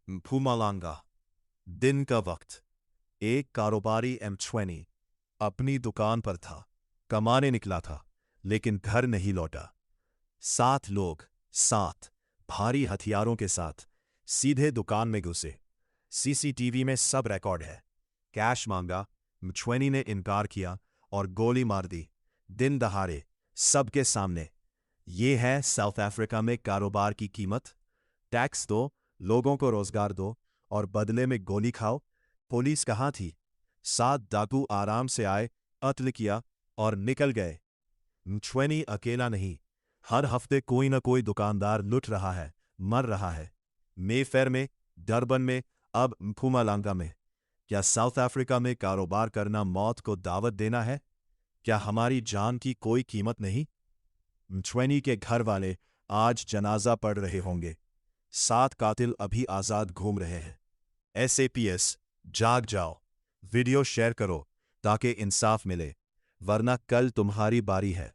Mpumalanga। दिन का वक्त। एक कारोबारी M20 अपनी दुकान पर था। कमाने निकला था, लेकिन घर नहीं लौटा। 7 लोग, 7 भारी हथियारों के साथ सीधे दुकान में घुसे। सीसीटीवी में सब रिकॉर्ड है। कैश मांगा, M20 ने इनकार किया और गोली मार दी। दिन दहाड़े, सबके सामने। ये है साउथ अफ्रीका में कारोबार की कीमत। टैक्स दो, लोगों को रोजगार दो, और बदले में गोली खाओ। पुलिस कहाँ थी? 7 डाकू आराम से आए, कत्ल किया और निकल गए। M20 अकेला नहीं। हर हफ्ते कोई न कोई दुकानदार लुट रहा है, मर रहा है। मेफेयर में, डरबन में, अब Mpumalanga में। क्या साउथ अफ्रीका में कारोबार करना मौत को दावत देना है? क्या हमारी जान की कोई कीमत नहीं? M20 के घर वाले आज जनाजा पढ़ रहे होंगे। 7 कातिल अभी आजाद घूम रहे हैं। SAPS, जाग जाओ। वीडियो शेयर करो ताकि इंसाफ मिले, वरना कल तुम्हारी बारी है।